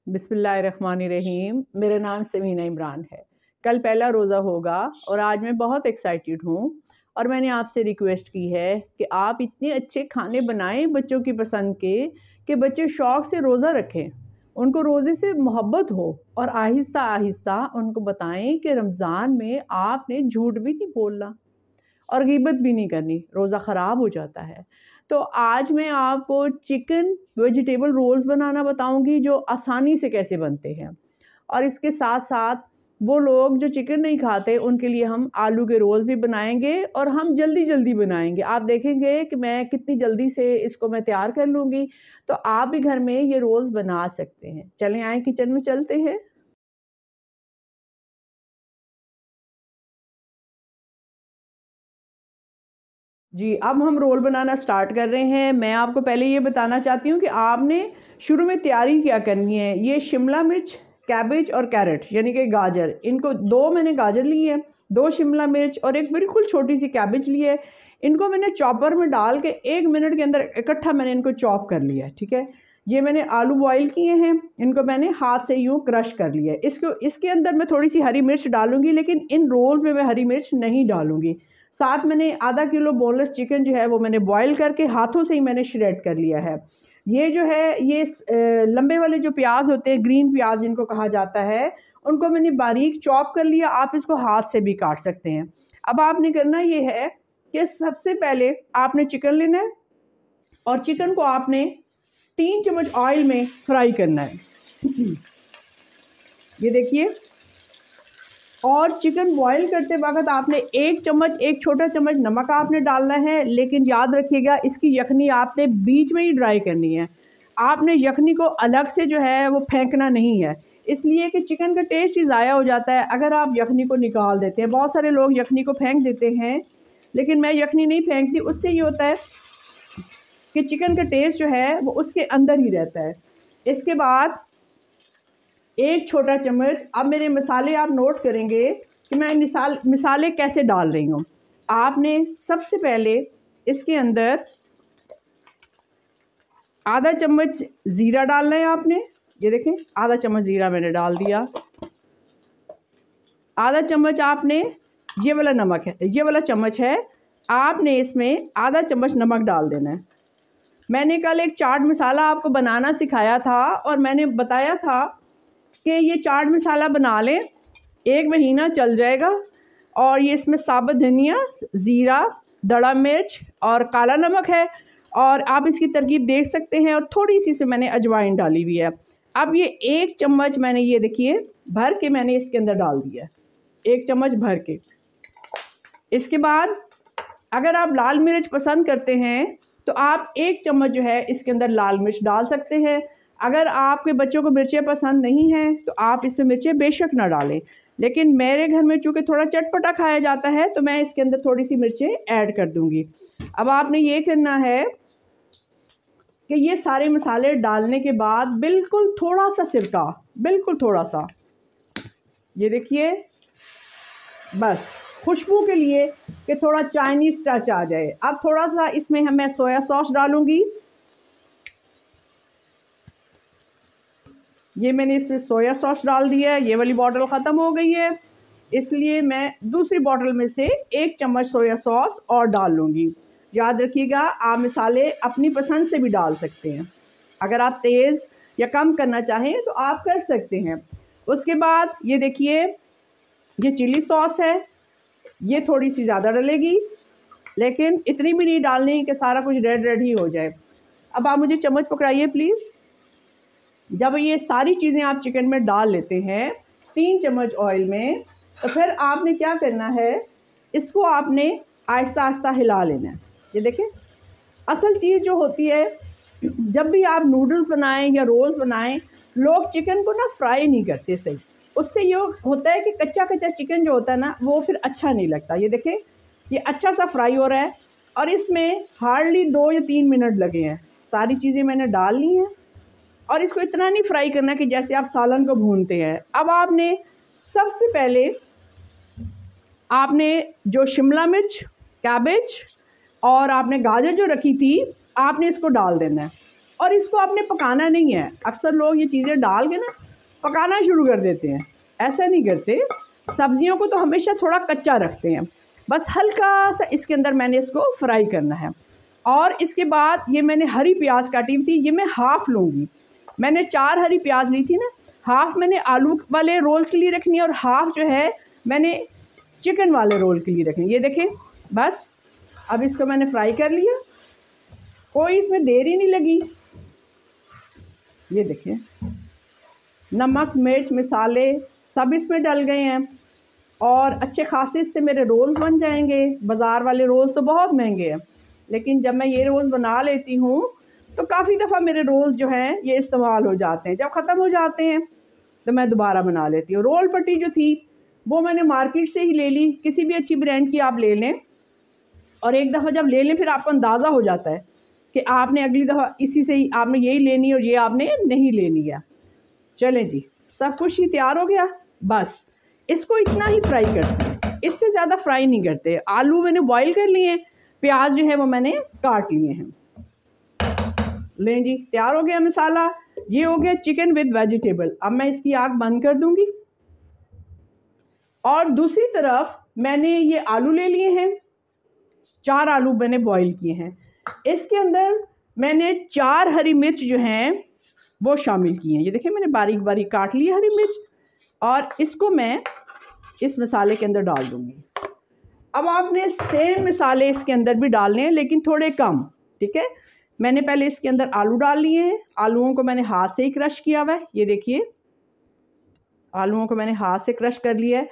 बिस्मिल्लाहिर्रहमानिर्रहीम। मेरा नाम समीना इमरान है। कल पहला रोज़ा होगा और आज मैं बहुत एक्साइटेड हूँ और मैंने आपसे रिक्वेस्ट की है कि आप इतने अच्छे खाने बनाएं बच्चों की पसंद के कि बच्चे शौक़ से रोज़ा रखें, उनको रोज़े से मोहब्बत हो और आहिस्ता आहिस्ता उनको बताएं कि रमज़ान में आपने झूठ भी नहीं बोलना और ग़ीबत भी नहीं करनी, रोज़ा ख़राब हो जाता है। तो आज मैं आपको चिकन वेजिटेबल रोल्स बनाना बताऊंगी जो आसानी से कैसे बनते हैं, और इसके साथ साथ वो लोग जो चिकन नहीं खाते उनके लिए हम आलू के रोल्स भी बनाएंगे और हम जल्दी जल्दी बनाएंगे। आप देखेंगे कि मैं कितनी जल्दी से इसको मैं तैयार कर लूँगी, तो आप भी घर में ये रोल्स बना सकते हैं। चलें आए किचन में चलते हैं। जी, अब हम रोल बनाना स्टार्ट कर रहे हैं। मैं आपको पहले ये बताना चाहती हूँ कि आपने शुरू में तैयारी क्या करनी है। ये शिमला मिर्च, कैबेज और कैरेट यानी कि गाजर, इनको दो मैंने गाजर ली है, दो शिमला मिर्च और एक बिल्कुल छोटी सी कैबेज ली है। इनको मैंने चॉपर में डाल के 1 मिनट के अंदर इकट्ठा मैंने इनको चॉप कर लिया है, ठीक है। ये मैंने आलू बॉईल किए हैं, इनको मैंने हाथ से यूँ क्रश कर लिया है। इसके अंदर मैं थोड़ी सी हरी मिर्च डालूंगी, लेकिन इन रोल्स में मैं हरी मिर्च नहीं डालूंगी। साथ मैंने आधा किलो बोनलेस चिकन जो है वो मैंने बॉईल करके हाथों से ही मैंने श्रेड कर लिया है। ये जो है ये लंबे वाले जो प्याज होते हैं, ग्रीन प्याज जिनको कहा जाता है, उनको मैंने बारीक चॉप कर लिया। आप इसको हाथ से भी काट सकते हैं। अब आपने करना ये है कि सबसे पहले आपने चिकन लेना है और चिकन को आपने 3 चम्मच ऑयल में फ्राई करना है। ये देखिए, और चिकन बॉईल करते वक्त आपने 1 छोटा चम्मच नमक आपने डालना है, लेकिन याद रखिएगा इसकी यखनी आपने बीच में ही ड्राई करनी है। आपने यखनी को अलग से जो है वो फेंकना नहीं है, इसलिए कि चिकन का टेस्ट ही ज़ाया हो जाता है अगर आप यखनी को निकाल देते हैं। बहुत सारे लोग यखनी को फेंक देते हैं, लेकिन मैं यखनी नहीं फेंकती। उससे ये होता है कि चिकन का टेस्ट जो है वो उसके अंदर ही रहता है। इसके बाद 1 छोटा चम्मच, अब मेरे मसाले आप नोट करेंगे कि मैं मिसाले कैसे डाल रही हूँ। आपने सबसे पहले इसके अंदर आधा चम्मच ज़ीरा डालना है। आपने ये देखें, आधा चम्मच ज़ीरा मैंने डाल दिया। आधा चम्मच आपने ये वाला नमक है, ये वाला चम्मच है, आपने इसमें आधा चम्मच नमक डाल देना है। मैंने कल एक चाट मसाला आपको बनाना सिखाया था और मैंने बताया था कि ये चाट मसाला बना लें, 1 महीना चल जाएगा। और ये इसमें साबुत धनिया, ज़ीरा, दड़ा मिर्च और काला नमक है, और आप इसकी तरकीब देख सकते हैं। और थोड़ी सी से मैंने अजवाइन डाली हुई है। अब ये 1 चम्मच मैंने ये देखिए भर के मैंने इसके अंदर डाल दिया, 1 चम्मच भर के। इसके बाद अगर आप लाल मिर्च पसंद करते हैं तो आप 1 चम्मच जो है इसके अंदर लाल मिर्च डाल सकते हैं। अगर आपके बच्चों को मिर्चें पसंद नहीं हैं तो आप इसमें मिर्चें बेशक ना डालें, लेकिन मेरे घर में चूँकि थोड़ा चटपटा खाया जाता है तो मैं इसके अंदर थोड़ी सी मिर्चें ऐड कर दूँगी। अब आपने ये करना है कि ये सारे मसाले डालने के बाद बिल्कुल थोड़ा सा सिरका, बिल्कुल थोड़ा सा, ये देखिए, बस खुशबू के लिए कि थोड़ा चाइनीज़ टच आ जाए। अब थोड़ा सा इसमें मैं सोया सॉस डालूँगी। ये मैंने इसमें सोया सॉस डाल दिया है। ये वाली बॉटल ख़त्म हो गई है, इसलिए मैं दूसरी बॉटल में से 1 चम्मच सोया सॉस और डाल लूँगी। याद रखिएगा, आप मसाले अपनी पसंद से भी डाल सकते हैं। अगर आप तेज़ या कम करना चाहें तो आप कर सकते हैं। उसके बाद ये देखिए, ये चिली सॉस है, ये थोड़ी सी ज़्यादा डलेगी, लेकिन इतनी भी नहीं डालनी कि सारा कुछ रेड रेड ही हो जाए। अब आप मुझे चम्मच पकड़ाइए प्लीज़। जब ये सारी चीज़ें आप चिकन में डाल लेते हैं 3 चम्मच ऑयल में, तो फिर आपने क्या करना है, इसको आपने आहिस्ता आहिस्ता हिला लेना है। ये देखें, असल चीज़ जो होती है, जब भी आप नूडल्स बनाएं या रोल्स बनाएं, लोग चिकन को ना फ्राई नहीं करते सही। उससे ये होता है कि कच्चा कच्चा चिकन जो होता है ना, वो फिर अच्छा नहीं लगता। ये देखें, ये अच्छा सा फ्राई हो रहा है और इसमें हार्डली 2 या 3 मिनट लगे हैं। सारी चीज़ें मैंने डाल ली हैं और इसको इतना नहीं फ्राई करना कि जैसे आप सालन को भूनते हैं। अब आपने सबसे पहले आपने जो शिमला मिर्च, कैबेज और आपने गाजर जो रखी थी, आपने इसको डाल देना है और इसको आपने पकाना नहीं है। अक्सर लोग ये चीज़ें डाल के ना पकाना शुरू कर देते हैं, ऐसा नहीं करते। सब्जियों को तो हमेशा थोड़ा कच्चा रखते हैं, बस हल्का सा इसके अंदर मैंने इसको फ्राई करना है। और इसके बाद ये मैंने हरी प्याज काटी हुई थी, ये मैं हाफ़ लूँगी। मैंने 4 हरी प्याज ली थी ना, हाफ़ मैंने आलू वाले रोल्स के लिए रखनी है और हाफ़ जो है मैंने चिकन वाले रोल के लिए रखनी है। ये देखें, बस अब इसको मैंने फ्राई कर लिया, कोई इसमें देर ही नहीं लगी। ये देखें, नमक मिर्च मसाले सब इसमें डल गए हैं और अच्छे खासे इससे मेरे रोल्स बन जाएंगे। बाज़ार वाले रोल्स तो बहुत महंगे हैं, लेकिन जब मैं ये रोल्स बना लेती हूँ तो काफ़ी दफ़ा मेरे रोल्स जो हैं ये इस्तेमाल हो जाते हैं। जब ख़त्म हो जाते हैं तो मैं दोबारा बना लेती हूँ। रोल पट्टी जो थी वो मैंने मार्केट से ही ले ली, किसी भी अच्छी ब्रांड की आप ले लें। और एक दफ़ा जब ले लें फिर आपको अंदाज़ा हो जाता है कि आपने अगली दफ़ा इसी से ही आपने यही लेनी है और ये आपने नहीं लेनी है। चलें जी, सब कुछ ही तैयार हो गया। बस इसको इतना ही फ्राई करते हैं, इससे ज़्यादा फ्राई नहीं करते। आलू मैंने बॉईल कर लिए हैं, प्याज जो है वो मैंने काट लिए हैं। लें जी, तैयार हो गया मसाला। ये हो गया चिकन विद वेजिटेबल। अब मैं इसकी आग बंद कर दूंगी और दूसरी तरफ मैंने ये आलू ले लिए हैं, 4 आलू मैंने बॉईल किए हैं। इसके अंदर मैंने 4 हरी मिर्च जो हैं वो शामिल की हैं। ये देखिए मैंने बारीक बारीक काट ली हरी मिर्च और इसको मैं इस मसाले के अंदर डाल दूंगी। अब आपने सेम मसाले इसके अंदर भी डालने हैं लेकिन थोड़े कम, ठीक है। मैंने पहले इसके अंदर आलू डाल लिए हैं, आलूओं को मैंने हाथ से ही क्रश किया हुआ है। ये देखिए, आलूओं को मैंने हाथ से क्रश कर लिया है।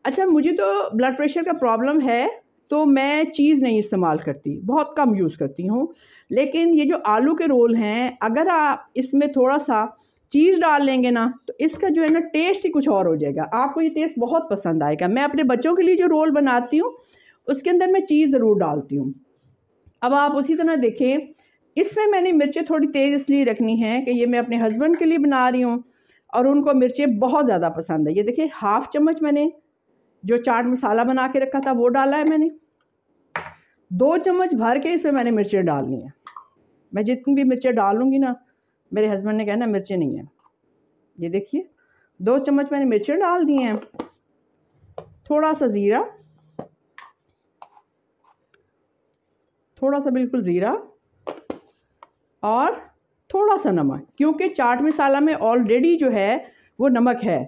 अच्छा, मुझे तो ब्लड प्रेशर का प्रॉब्लम है तो मैं चीज़ नहीं इस्तेमाल करती, बहुत कम यूज़ करती हूँ। लेकिन ये जो आलू के रोल हैं, अगर आप इसमें थोड़ा सा चीज़ डाल लेंगे ना तो इसका जो है ना टेस्ट ही कुछ और हो जाएगा। आपको ये टेस्ट बहुत पसंद आएगा। मैं अपने बच्चों के लिए जो रोल बनाती हूँ उसके अंदर मैं चीज़ ज़रूर डालती हूँ। अब आप उसी तरह देखें, इसमें मैंने मिर्चें थोड़ी तेज़ इसलिए रखनी है कि ये मैं अपने हस्बैंड के लिए बना रही हूँ और उनको मिर्चें बहुत ज़्यादा पसंद है। ये देखिए, हाफ़ चम्मच मैंने जो चाट मसाला बना के रखा था वो डाला है मैंने। 2 चम्मच भर के इसमें मैंने मिर्चें डालनी है। मैं जितनी भी मिर्चें डालूँगी ना, मेरे हस्बैंड ने कहना मिर्चें नहीं है। ये देखिए, 2 चम्मच मैंने मिर्चें डाल दी हैं, थोड़ा सा ज़ीरा, थोड़ा सा बिल्कुल ज़ीरा और थोड़ा सा नमक, क्योंकि चाट मसाला में ऑलरेडी जो है वो नमक है,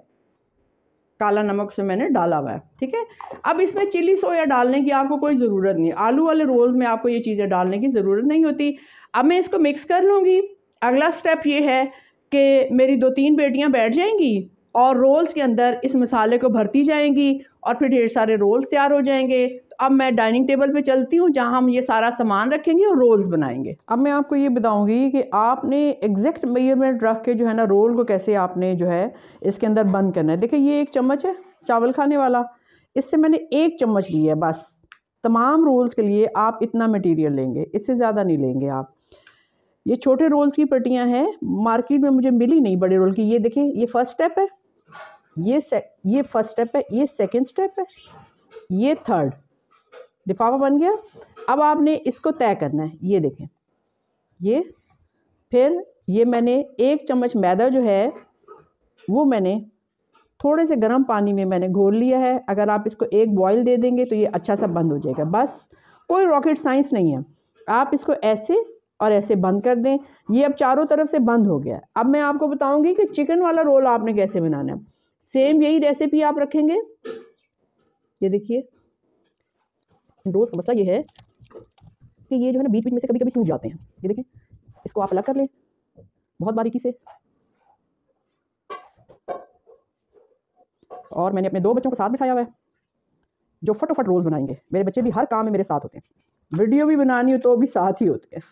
काला नमक से मैंने डाला हुआ है, ठीक है। अब इसमें चिली सोया डालने की आपको कोई ज़रूरत नहीं है। आलू वाले रोल्स में आपको ये चीज़ें डालने की ज़रूरत नहीं होती। अब मैं इसको मिक्स कर लूँगी। अगला स्टेप ये है कि मेरी 2-3 बेटियां बैठ जाएंगी और रोल्स के अंदर इस मसाले को भरती जाएंगी और फिर ढेर सारे रोल्स तैयार हो जाएंगे। तो अब मैं डाइनिंग टेबल पे चलती हूँ जहाँ हम ये सारा सामान रखेंगे और रोल्स बनाएंगे। अब मैं आपको ये बताऊँगी कि आपने एग्जैक्ट मेजरमेंट रख के जो है ना रोल को कैसे आपने जो है इसके अंदर बंद करना है। देखिए, ये 1 चम्मच है चावल खाने वाला, इससे मैंने 1 चम्मच लिया है बस। तमाम रोल्स के लिए आप इतना मटीरियल लेंगे, इससे ज़्यादा नहीं लेंगे आप। ये छोटे रोल्स की पट्टियाँ हैं, मार्केट में मुझे मिली नहीं बड़े रोल की। ये देखिए, ये फर्स्ट स्टेप है, ये फर्स्ट स्टेप है, ये सेकंड स्टेप है, ये थर्ड। लिफाफा बन गया। अब आपने इसको तय करना है। ये देखें, ये फिर ये मैंने 1 चम्मच मैदा जो है वो मैंने थोड़े से गर्म पानी में मैंने घोल लिया है। अगर आप इसको 1 बॉयल दे देंगे तो ये अच्छा सा बंद हो जाएगा। बस, कोई रॉकेट साइंस नहीं है। आप इसको ऐसे और ऐसे बंद कर दें। ये अब चारों तरफ से बंद हो गया। अब मैं आपको बताऊंगी कि चिकन वाला रोल आपने कैसे बनाना है। सेम यही रेसिपी आप रखेंगे। ये देखिए, रोल्स का मसला ये है कि ये जो है ना बीच बीच में से कभी कभी टूट जाते हैं। ये देखिए, इसको आप अलग कर लें बहुत बारीकी से। और मैंने अपने 2 बच्चों को साथ बिठाया हुआ है जो फटाफट रोल्स बनाएंगे। मेरे बच्चे भी हर काम में मेरे साथ होते हैं, वीडियो भी बनानी हो तो भी साथ ही होते हैं।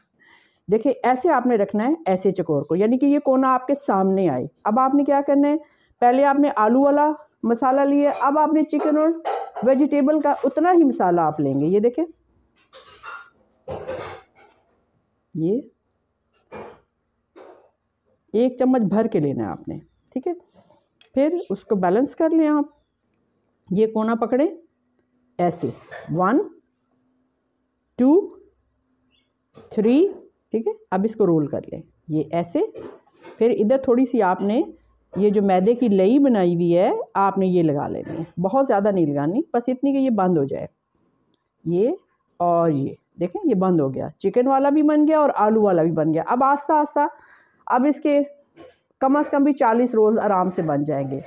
देखिए, ऐसे आपने रखना है, ऐसे चकोर को, यानी कि ये कोना आपके सामने आए। अब आपने क्या करना है, पहले आपने आलू वाला मसाला लिया, अब आपने चिकन और वेजिटेबल का उतना ही मसाला आप लेंगे। ये देखें, ये 1 चम्मच भर के लेना है आपने, ठीक है। फिर उसको बैलेंस कर लें आप। ये कोना पकड़े ऐसे, 1 2 3, ठीक है। अब इसको रोल कर लें। ये ऐसे। फिर इधर थोड़ी सी आपने ये जो मैदे की लई बनाई हुई है आपने ये लगा लेनी है, बहुत ज़्यादा नहीं लगानी, बस इतनी कि ये बंद हो जाए। ये और ये देखें ये बंद हो गया, चिकन वाला भी बन गया और आलू वाला भी बन गया। अब आस्ता आस्ता अब इसके कम से कम भी 40 रोल्स आराम से बन जाएंगे।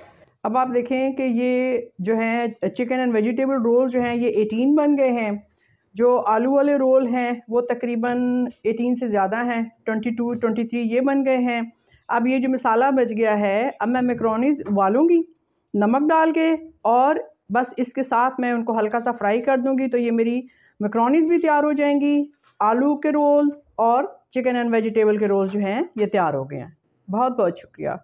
अब आप देखें कि ये जो है चिकन एंड वेजिटेबल रोल जो हैं ये 18 बन गए हैं। जो आलू वाले रोल हैं वो तकरीबन 18 से ज़्यादा हैं, 22 23 ये बन गए हैं। अब ये जो मसाला बच गया है, अब मैं मैक्रोनीज उबालूँगी नमक डाल के, और बस इसके साथ मैं उनको हल्का सा फ्राई कर दूँगी, तो ये मेरी मैक्रोनीज भी तैयार हो जाएंगी। आलू के रोल्स और चिकन एंड वेजिटेबल के रोल्स जो हैं ये तैयार हो गए हैं। बहुत बहुत शुक्रिया।